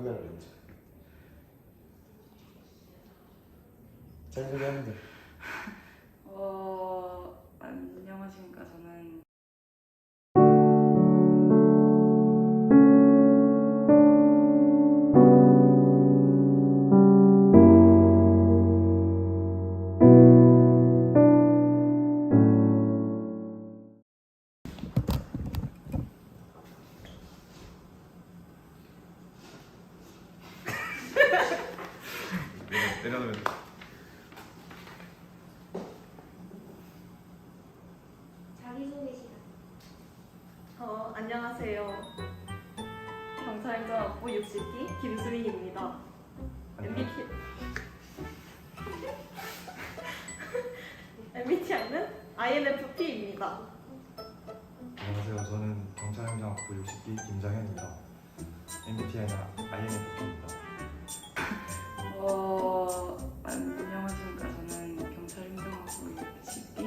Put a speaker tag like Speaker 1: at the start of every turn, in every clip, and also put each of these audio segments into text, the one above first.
Speaker 1: 카메라 렌즈. 자기소개하면 돼.
Speaker 2: 안녕하십니까. 저는
Speaker 3: 내려놓으면 돼.
Speaker 4: 자기소개 시간.
Speaker 5: 안녕하세요. 경찰행정학부 60기 김수민입니다. MBTI는 INFP입니다.
Speaker 3: 안녕하세요. 저는 경찰행정학부 60기 김장현입니다. MBTI는 INFP입니다.
Speaker 2: 안녕하십니까. 저는 경찰행정학부 60기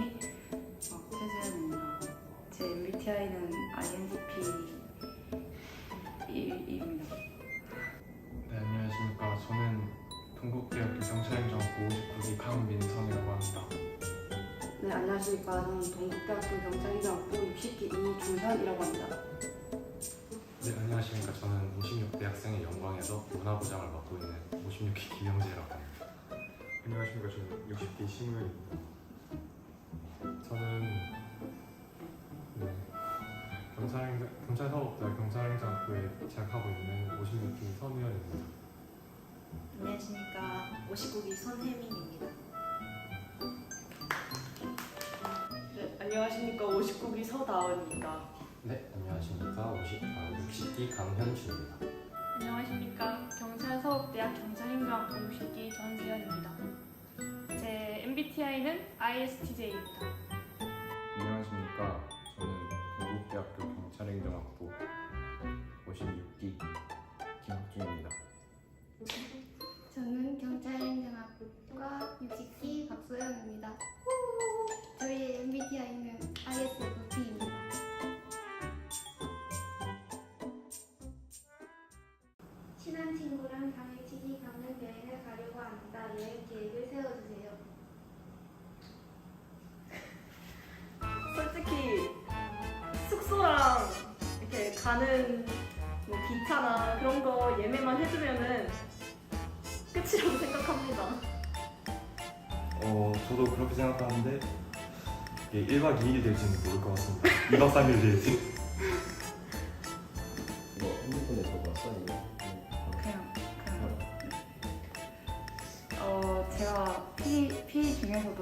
Speaker 2: 최재현입니다. 제 MBTI는 INTP입니다.
Speaker 3: 네, 안녕하십니까. 저는 동국대학교 경찰행정학부 59기 강민성이라고 합니다.
Speaker 6: 네, 안녕하십니까. 저는 동국대학교 경찰행정학부 60기 이준현이라고 합니다.
Speaker 3: 네, 안녕하십니까. 저는 56대 학생의 영광에서 문화부장을 맡고 있는 56기 김영재라고 합니다. 안녕하십니까. 저는 60기 심우현입니다. 저는 경찰사법대 경찰행정학부에 재학하고 있는 56기 선우현입니다.
Speaker 4: 안녕하십니까. 59기 손혜민입니다.
Speaker 5: 네, 안녕하십니까. 59기 서다은입니다.
Speaker 7: 네, 안녕하십니까. 60기 강현주입니다.
Speaker 8: 안녕하십니까. 경찰서울대학 경찰행정학부 60기 전수연입니다. 제 MBTI는 ISTJ입니다.
Speaker 9: 안녕하십니까. 저는 동국대학교 경찰행정학부 56기 김학준입니다.
Speaker 4: 저는 경찰행정학부과 60기 박소영입니다. 저희 MBTI는 ISFP입니다. 친한 친구랑 당일치기 가는 여행을 가려고 합니다. 여행 계획을 세워주세요.
Speaker 5: 솔직히 숙소랑 이렇게 가는 뭐 기차나 그런 거 예매만 해주면은 끝이라고 생각합니다.
Speaker 3: 저도 그렇게 생각하는데 이게 1박 2일이 될지는 모를 것 같습니다. 2박 3일 될지.
Speaker 7: 이거 핸드폰에 적어왔어? 이거?
Speaker 2: 그냥 제가 P 중에서도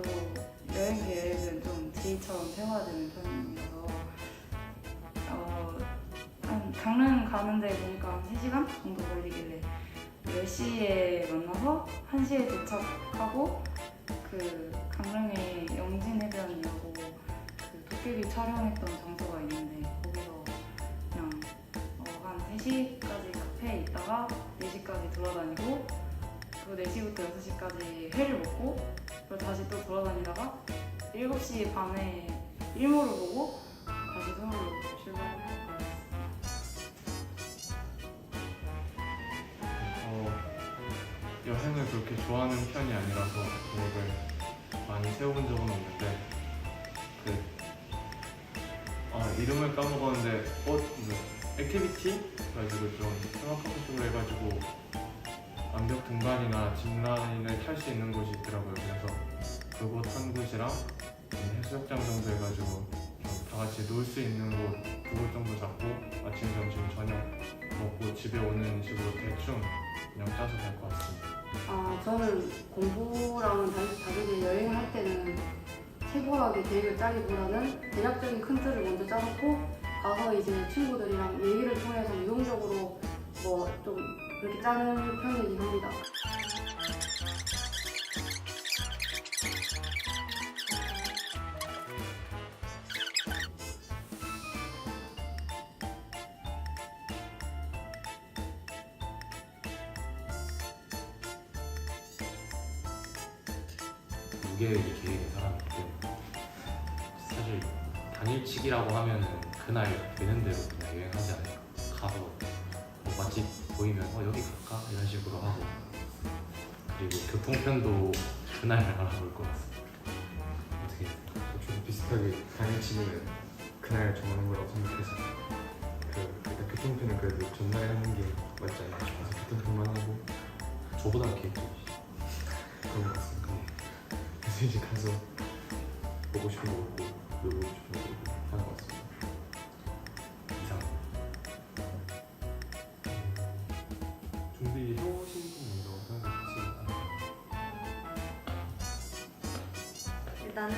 Speaker 2: 여행 계획은 좀 J처럼 세워야 되는 편이어서 한 강릉 가는데 보니까 한 3시간 정도 걸리길래 10시에 만나서 1시에 도착하고 그 강릉에 영진해변이라고 그 도깨비 촬영했던 장소가 있는데 거기서 그냥 한 3시까지 카페에 있다가 4시까지 돌아다니고 그리고 4시부터 6시까지 회를 먹고 그리고 다시 또 돌아다니다가 7시 반에 일몰을 보고 다시 서울로 출발할 거예요.
Speaker 3: 여행을 그렇게 좋아하는 편이 아니라서 계획을 많이 세워본 적은 없는데 이름을 까먹었는데 액티비티? 가지고 좀 테마파크식으로 해가지고 암벽 등반이나 짚라인을 탈 수 있는 곳이 있더라고요. 그래서 그곳 한 곳이랑 해수욕장 정도 해가지고 좀 다 같이 놀 수 있는 곳 그곳 정도 잡고 아침, 점심, 저녁 먹고 집에 오는 식으로 대충 그냥 짜서 갈 것 같습니다.
Speaker 6: 저는 공부랑은 다르게 여행을 할 때는 세부하게 계획을 짜기보다는 대략적인 큰 틀을 먼저 짜놓고 가서 이제 친구들이랑 얘기를 통해서 유동적으로 뭐 좀 그렇게 짜는 편이긴 합니다.
Speaker 7: 무계획이 계획의 사람인데 사실 당일치기라고 하면은 그날 되는 대로 그냥 여행하지 않을까. 가서 뭐 맛집 보이면 여기 갈까? 이런 식으로 하고 그리고 교통편도 그날 알아볼 것 같습니다. 어떻게
Speaker 9: 저도 비슷하게 당일치기는 그날 정하는 거라고 생각해서 일단 교통편은 그래도 전날에 하는 게 맞지 않나 싶어서 교통편만 하고
Speaker 7: 저보다 계획적이시
Speaker 9: 그런 것 같습니다. 그래서 이제 가서 보고 싶은 거 보고 놀고 싶은 거 보고 하는 것 같습니다.
Speaker 7: 이상.
Speaker 3: 준비해오신 분 먼저 생각하시겠다.
Speaker 5: 일단은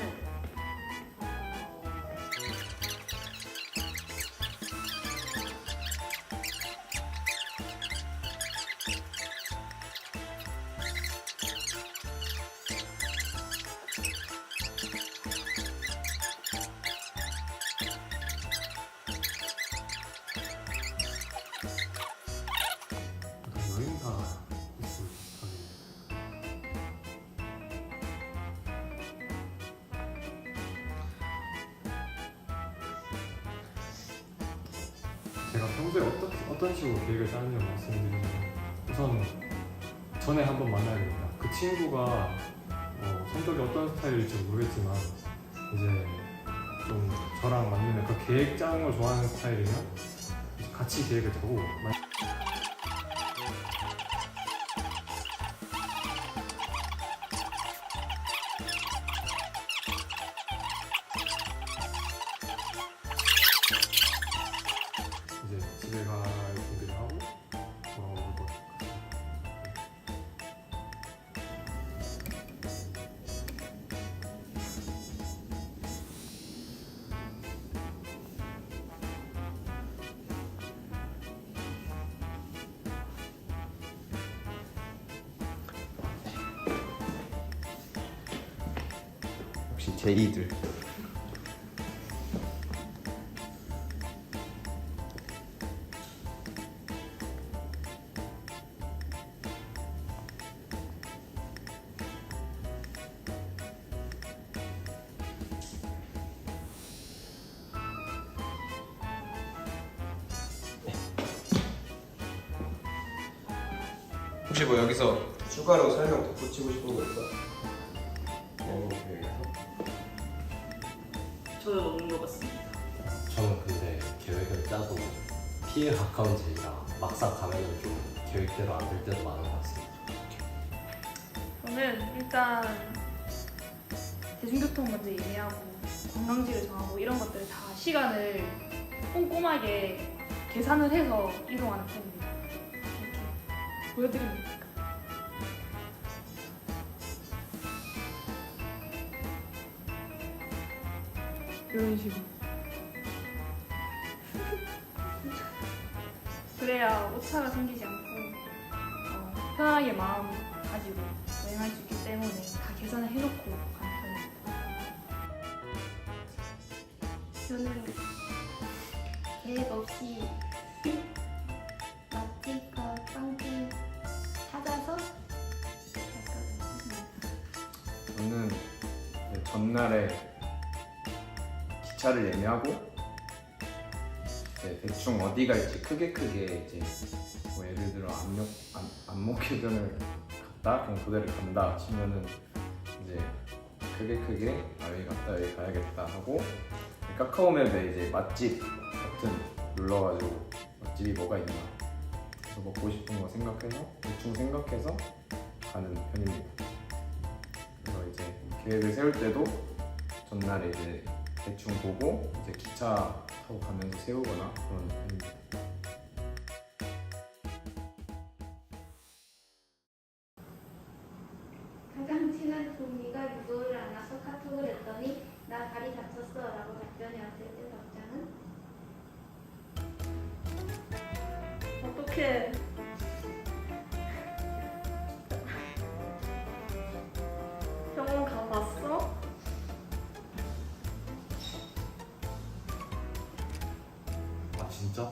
Speaker 3: 약간 여행사 코스 비슷하게. 제가 평소에 어떤 식으로 계획을 짜는지 말씀드리자면 우선 전에 한번 만나야 됩니다. 그 친구가 성격이 어떤 스타일일지 모르겠지만 이제 좀 저랑 맞는 그 계획 짜는 걸 좋아하는 스타일이면 이제 같이 계획을 짜고 이제 집에 갈 준비를 하고 돌아오는 것 같습니다.
Speaker 9: 혹시 제2들
Speaker 1: 혹시 뭐 여기서 추가로 설명 덧붙이고 싶은 거 있어?
Speaker 5: 저는 없는 것 같습니다.
Speaker 7: 저는 근데 계획을 짜도 피에 가까운 제이라 막상 가면은 좀 계획대로 안 될 때도 많은 것 같습니다.
Speaker 8: 저는 일단 대중교통 먼저 예매하고 관광지를 정하고 이런 것들을 다 시간을 꼼꼼하게 계산을 해서 이동하는 편입니다. 이렇게 보여드립니다. 이런 식으로. 그래야 오차가 생기지 않고 편하게 마음 가지고 여행할 수 있기 때문에 다 계산을 해놓고 가는 편입니다.
Speaker 4: 저는 계획 없이 맛집과 빵집 찾아서 갈 것 같습니다.
Speaker 9: 저는 전날에 기차를 예매하고 이제 대충 어디 갈지 크게 이제 뭐 예를 들어 안목해변을 갔다 경포대를 간다 치면은 이제 크게 여기 갔다 여기 가야겠다 하고 카카오맵에 이제 맛집 버튼 눌러가지고 맛집이 뭐가 있나 그래서 먹고 싶은 거 생각해서 대충 생각해서 가는 편입니다. 그래서 이제 계획을 세울 때도 전날에 이제 대충 보고 이제 기차 타고 가면서 세우거나 그런 편입니다.
Speaker 4: 가장 친한 동기가 누구를 안아서 카톡을 했더니 나 다리 다쳤어 라고 답변이 왔을 때 답장은?
Speaker 5: 어떻게 병원 가봤어?
Speaker 7: 아 진짜?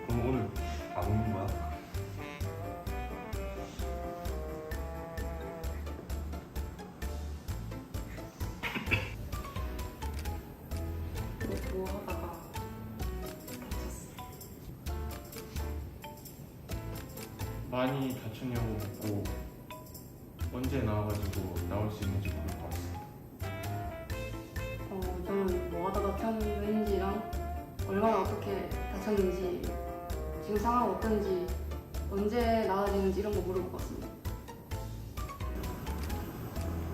Speaker 7: 그럼 오늘 안 오는 거야?
Speaker 2: 뭐 하다가 다쳤어.
Speaker 3: 많이 다쳤냐고 묻고 언제 나와가지고 나올 수 있는지 물을 것 같습니다.
Speaker 6: 저는 뭐 하다가 다쳤는지랑 얼마나 어떻게 다쳤는지, 지금 상황 어떤지, 언제 나아지는지 이런 거 물어볼 것 같습니다.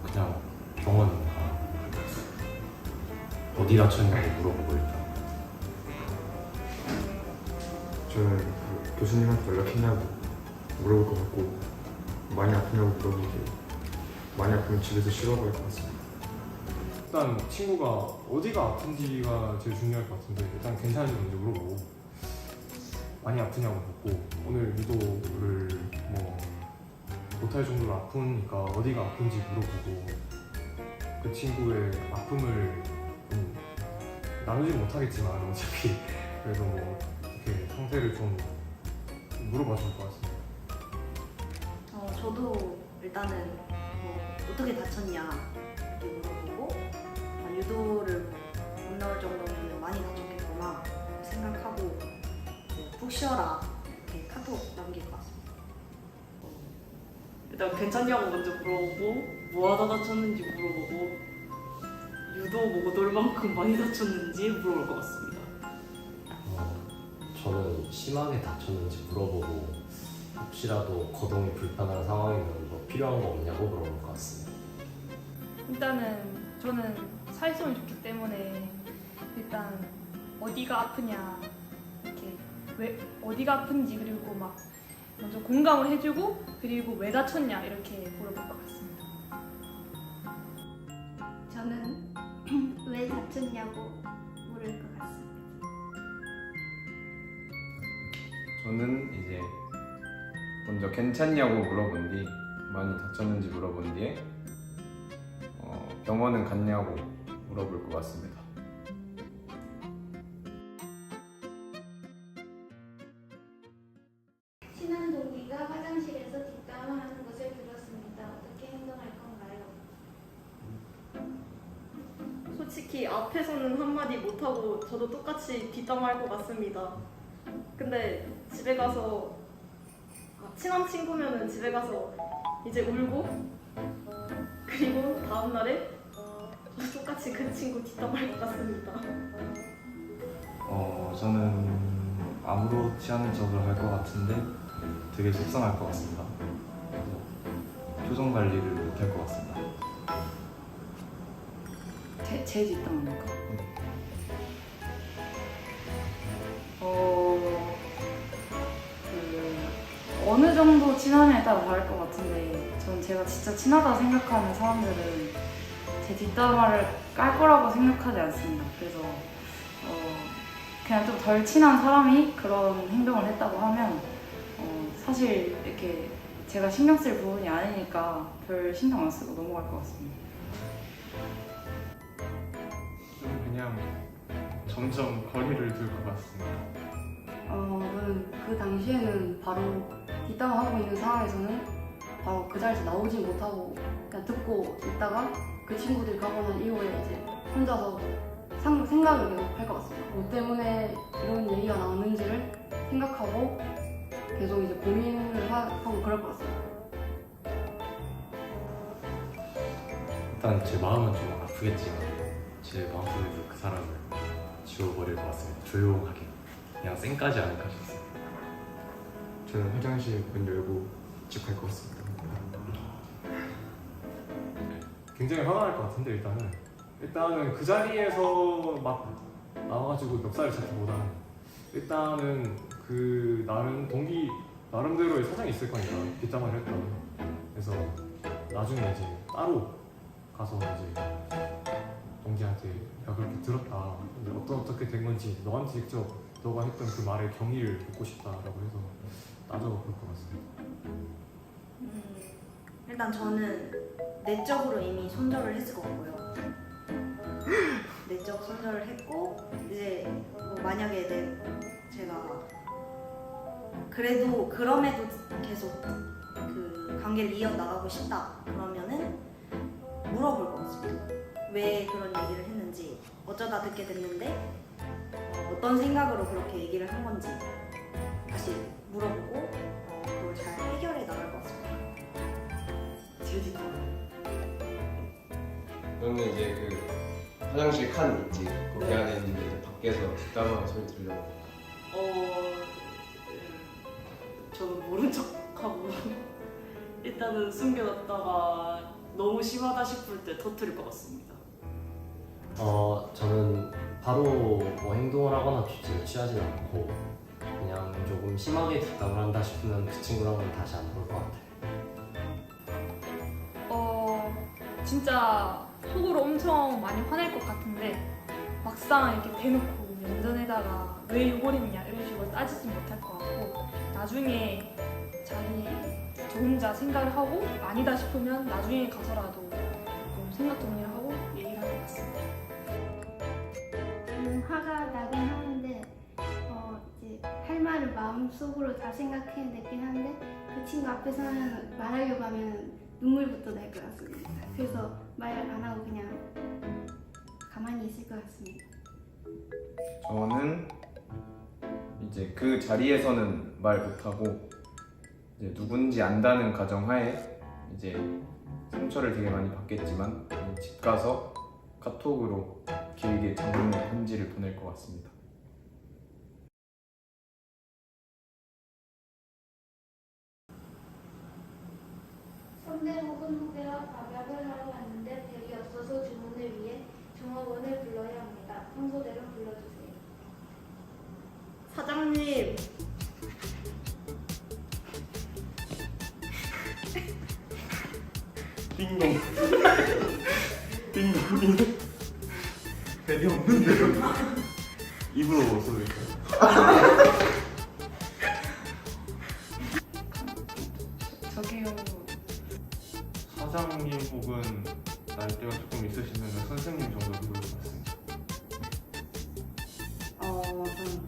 Speaker 7: 그냥 병원 어디 다쳤냐고 물어보고 일단.
Speaker 10: 저는 그 교수님한테 연락했냐고 물어볼 것 같고, 많이 아프냐고 물어보고, 많이 아프면 집에서 쉬라고 할 것 같습니다.
Speaker 3: 일단 친구가 어디가 아픈지가 제일 중요할 것 같은데 일단 괜찮은지 먼저 물어보고 많이 아프냐고 묻고 오늘 유도를 뭐 못할 정도로 아프니까 어디가 아픈지 물어보고 그 친구의 아픔을 나누지 못하겠지만 어차피 그래도 뭐 이렇게 상태를 좀 물어봐 줄 것 같습니다.
Speaker 11: 저도 일단은 뭐 어떻게 다쳤냐 이렇게 물어보고 유도를 못 나올 정도면 많이 다쳤겠구나 생각하고 푹 쉬어라 이렇게 카톡 남길 것 같습니다.
Speaker 5: 일단 괜찮냐고 먼저 물어보고 뭐 하다 다쳤는지 물어보고 유도 못 올 만큼 많이 다쳤는지 물어볼 것 같습니다.
Speaker 7: 저는 심하게 다쳤는지 물어보고 혹시라도 거동이 불편한 상황이면 뭐 필요한 거 없냐고 물어볼 것 같습니다.
Speaker 8: 일단은 저는 사회성이 좋기 때문에 일단 어디가 아프냐 이렇게 왜 어디가 아픈지 그리고 막 먼저 공감을 해주고 그리고 왜 다쳤냐 이렇게 물어볼 것 같습니다.
Speaker 4: 저는 왜 다쳤냐고 물을 것 같습니다.
Speaker 9: 저는 이제 먼저 괜찮냐고 물어본 뒤, 많이 다쳤는지 물어본 뒤에 병원은 갔냐고 물어볼 것 같습니다.
Speaker 4: 친한 동기가 화장실에서 뒷담화 하는 것을 들었습니다. 어떻게 행동할 건가요?
Speaker 5: 솔직히 앞에서는 한마디 못하고 저도 똑같이 뒷담화할 것 같습니다. 근데 집에 가서 친한 친구면은 집에 가서 이제 울고 그리고 다음날에 저도 똑같이 그 친구 뒷담화할 것 같습니다.
Speaker 10: 저는 아무렇지 않은 척을 할 것 같은데 되게 속상할 것 같습니다. 그래서 표정 관리를 못할 것 같습니다.
Speaker 2: 제 뒷담화니까. 어느 정도 친하냐에 따라 다를 것 같은데 전 제가 진짜 친하다 생각하는 사람들은 제 뒷담화를 깔 거라고 생각하지 않습니다. 그래서 그냥 좀 덜 친한 사람이 그런 행동을 했다고 하면 사실 이렇게 제가 신경 쓸 부분이 아니니까 별 신경 안 쓰고 넘어갈 것 같습니다.
Speaker 3: 좀 그냥 점점 거리를 둘 것 같습니다.
Speaker 6: 저는 그 당시에는 바로 뒷담화하고 있는 상황에서는 바로 그 자리에서 나오지 못하고 그냥 듣고 있다가 그 친구들이 가고 난 이후에 이제 혼자서 생각을 계속 할 것 같습니다. 뭐 때문에 이런 얘기가 나왔는지를 생각하고 계속 이제 고민을 하고 그럴 것 같습니다.
Speaker 7: 일단 제 마음은 좀 아프겠지만 제 마음속에서 그 사람을 지워버릴 것 같습니다. 조용하게 그냥 쌩까지 않을까 싶습니다.
Speaker 10: 저는 화장실 문 열고 집 갈 것 같습니다.
Speaker 3: 굉장히 화가 날 것 같은데 일단은 그 자리에서 막 나와가지고 멱살을 잡기보다는 일단은 그 나름대로의 사정이 있을 거니까 뒷담화를 했다는. 그래서 나중에 이제 따로 가서 이제 동기한테 야 그렇게 들었다. 이제 어떻게 된 건지 너한테 직접 너가 했던 그 말의 경위를 묻고 싶다라고 해서 따져볼 것 같습니다.
Speaker 11: 일단 저는 내적으로 이미 손절을 했을 것 같고요. 내적 손절을 했고 이제 뭐 만약에 제가 그래도 그럼에도 계속 그 관계를 이어나가고 싶다 그러면은 물어볼 것 같습니다. 왜 그런 얘기를 했는지 어쩌다 듣게 됐는데 어떤 생각으로 그렇게 얘기를 한 건지 다시 물어보고 그걸 잘
Speaker 1: 화장실 칸 있지. 거기 안에 있는데 이제 밖에서 뒷담화 소리 들려고.
Speaker 12: 저는 모른 척하고 일단은 숨겨놨다가 너무 심하다 싶을 때 터뜨릴 것 같습니다.
Speaker 7: 저는 바로 뭐 행동을 하거나 조치를 취하지는 않고 그냥 조금 심하게 뒷담을 한다 싶으면 그 친구랑은 다시 안 볼 것 같아요.
Speaker 8: 진짜 속으로 엄청 많이 화낼 것 같은데 막상 이렇게 대놓고 면전에다가 왜 욕을 했냐 이런 식으로 따지진 못할 것 같고 나중에 자기 저 혼자 생각을 하고 아니다 싶으면 나중에 가서라도 좀 생각 정리를 하고 얘기를 할 것 같습니다.
Speaker 4: 화가 나긴 하는데 이제 할 말을 마음속으로 다 생각해냈긴 한데 그 친구 앞에서는 말하려고 하면 눈물부터 날 것 같습니다. 그래서 말 안 하고 그냥 가만히 있을 것 같습니다.
Speaker 9: 저는 이제 그 자리에서는 말 못하고 이제 누군지 안다는 가정하에 이제 상처를 되게 많이 받겠지만 집 가서 카톡으로 길게 장문 편지를 보낼 것 같습니다.
Speaker 4: 선배 혹은 후배와 밥약을 하러 왔는데 댁이 없어서 주문을 위해 종업원을 불러야 합니다. 평소대로 불러주세요.
Speaker 5: 사장님,
Speaker 3: 띵동. 띵동이 벨이 없는데요. 입으로 써드릴까요?
Speaker 2: 저기요.
Speaker 3: 사장님 혹은 나이대가 조금 있으시면 선생님 정도 부를 것 같습니다.
Speaker 6: 좀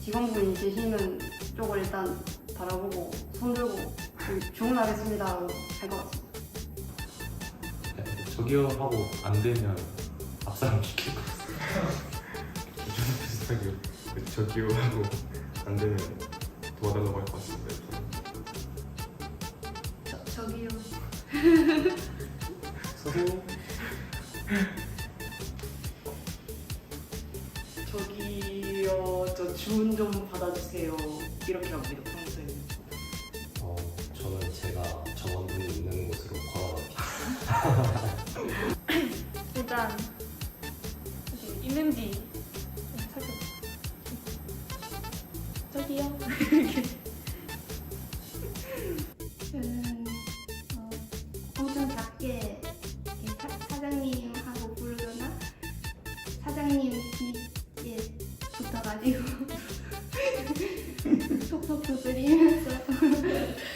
Speaker 6: 직원분이 계시는 쪽을 일단 바라보고 손들고 주문하겠습니다 하고 할 것 같습니다.
Speaker 7: 저기요 하고 안 되면 앞사람 시킬 것 같습니다.
Speaker 10: 비슷하게 저기요 하고 안 되면 도와달라고 할 것 같습니다.
Speaker 4: 저기요.
Speaker 3: 선생님?
Speaker 12: 저기요, 저 주문 좀 받아주세요. 이렇게 합니다, 평소에는.
Speaker 7: 저는 제가 정원분이 있는 곳으로 걸어갑니다.
Speaker 8: 일단 이렇게 있는지 살펴. 저기요. 이렇게.
Speaker 4: 저는 엄청 작게 사장님하고 부르거나 사장님 뒤에 붙어가지고 톡톡 두드리면서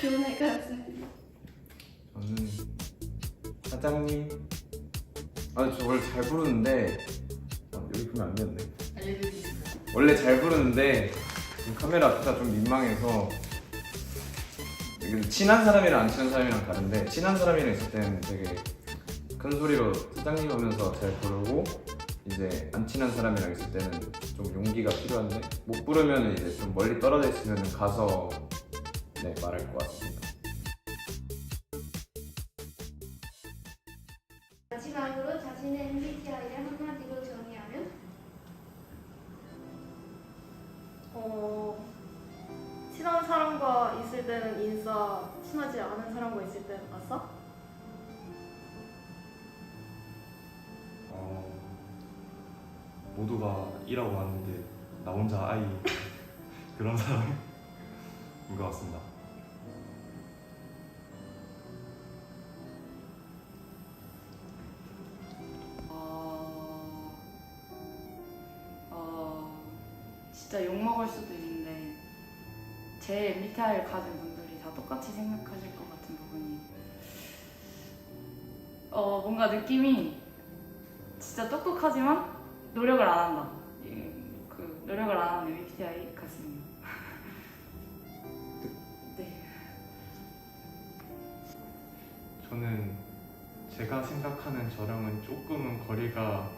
Speaker 4: 주문할 것 같습니다.
Speaker 9: 저는 사장님 저 원래 잘 부르는데 여기 보면 안 되는데 원래 잘 부르는데 지금 카메라 앞에서 좀 민망해서 친한 사람이랑 안 친한 사람이랑 다른데 친한 사람이랑 있을 때는 되게 큰 소리로 사장님 하면서 잘 부르고 이제 안 친한 사람이랑 있을 때는 좀 용기가 필요한데 못 부르면 이제 좀 멀리 떨어져 있으면 가서 말할 것 같습니다.
Speaker 4: 마지막으로 자신의 MBTI를 한마디로 정의하면
Speaker 5: 친한 사람과 있을 때는 인싸, 친하지 않은 사람과 있을 때는 아싸?
Speaker 3: 모두가 일하고 왔는데 나 혼자 아이 그런 사람인 것 같습니다.
Speaker 2: 진짜 욕먹을 수도 있는데 제 MBTI를 가진 분들이 다 똑같이 생각하실 것 같은 부분이 뭔가 느낌이 진짜 똑똑하지만 노력을 안 한다. 그 노력을 안 하는 MBTI 같습니다. 네.
Speaker 3: 저는 제가 생각하는 저랑은 조금은 거리가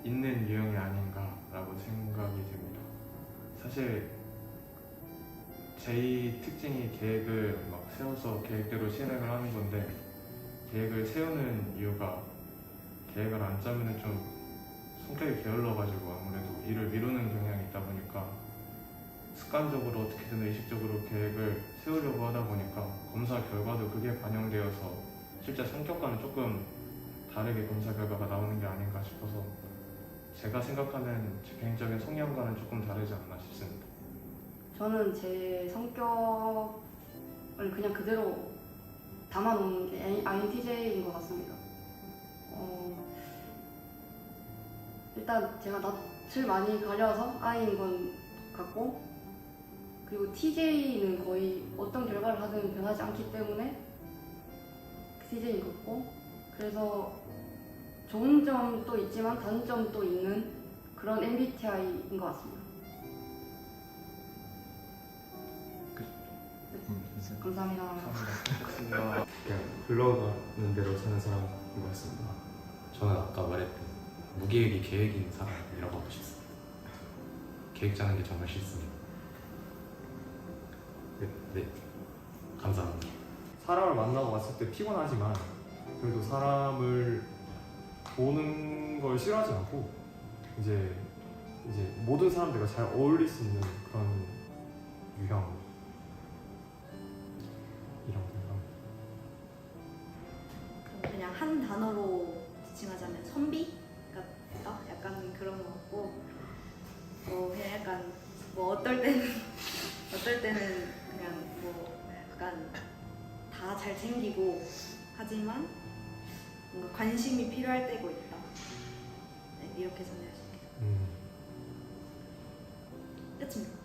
Speaker 3: 있는 유형이 아닌가라고 생각이 됩니다. 사실 제 특징이 계획을 막 세워서 계획대로 실행을 하는 건데 계획을 세우는 이유가 계획을 안 짜면은 좀 성격이 게을러가지고 아무래도 일을 미루는 경향이 있다 보니까 습관적으로 어떻게든 의식적으로 계획을 세우려고 하다 보니까 검사 결과도 그게 반영되어서 실제 성격과는 조금 다르게 검사 결과가 나오는 게 아닌가 싶어서 제가 생각하는 제 개인적인 성향과는 조금 다르지 않나 싶습니다.
Speaker 6: 저는 제 성격을 그냥 그대로 담아놓은 게 INTJ인 것 같습니다. 일단 제가 낯을 많이 가려서 I인 건 같고, 그리고 TJ는 거의 어떤 결과를 하든 변하지 않기 때문에 TJ인 것 같고, 그래서 좋은 점도 있지만 단점도 있는 그런 MBTI인 것 같습니다. 감사합니다.
Speaker 10: 그냥 흘러가는 대로 사는 사람인 것 같습니다.
Speaker 7: 저는 아까 말했던 무계획이 계획인 사람이라고 하고 싶습니다. 계획 짜는 게 정말 싫습니다. 네, 감사합니다.
Speaker 10: 사람을 만나고 왔을 때 피곤하지만 그래도 사람을 보는 걸 싫어하지 않고 이제 모든 사람들과 잘 어울릴 수 있는 그런 유형 이라고 생각합니다.
Speaker 11: 그럼 그냥 한 단어로 지칭하자면 선비 같다? 약간 그런 것 같고, 그냥 약간 어떨 때는 그냥 약간 다 잘 챙기고 하지만 뭔가 관심이 필요할 때가 있다. 네, 이렇게 정리할 수 있겠습니다. 끝입니다.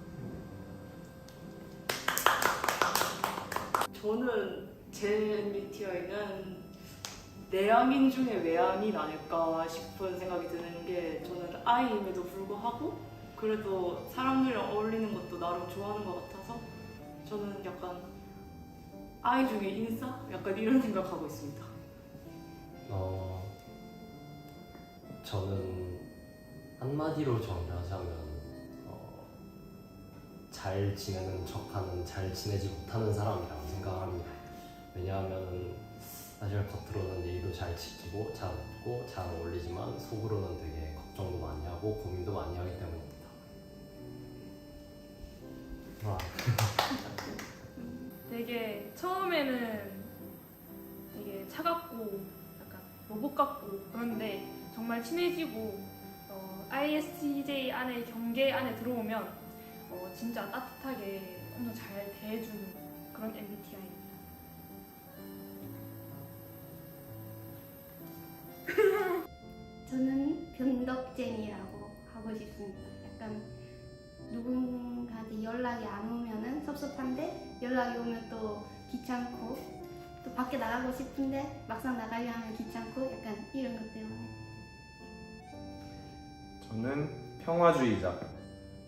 Speaker 12: 저는 제 MBTI는 내향인 중에 외향인 아닐까 싶은 생각이 드는 게, 저는 I임에도 불구하고 그래도 사람들이랑 어울리는 것도 나름 좋아하는 것 같아서 저는 약간 I 중에 인싸? 약간 이런 생각하고 있습니다.
Speaker 7: 저는 한마디로 정리하자면 잘 지내는 척하는 잘 지내지 못하는 사람이라고 생각합니다. 왜냐하면 사실 겉으로는 예의도 잘 지키고 잘 웃고 잘 어울리지만 속으로는 되게 걱정도 많이 하고 고민도 많이 하기 때문입니다.
Speaker 8: 되게 처음에는 되게 차갑고 약간 로봇 같고 그런데 정말 친해지고 ISTJ 안에 경계 안에 들어오면 진짜 따뜻하게 엄청 잘 대해주는 그런 MBTI입니다.
Speaker 4: 저는 변덕쟁이라고 하고 싶습니다. 약간 누군가한테 연락이 안 오면은 섭섭한데 연락이 오면 또 귀찮고, 또 밖에 나가고 싶은데 막상 나가려 하면 귀찮고, 약간 이런 것 때문에.
Speaker 9: 저는 평화주의자.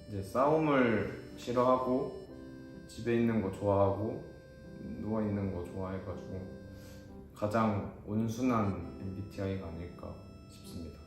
Speaker 9: 이제 싸움을 싫어하고 집에 있는 거 좋아하고 누워 있는 거 좋아해가지고 가장 온순한 MBTI가 아닐까 싶습니다.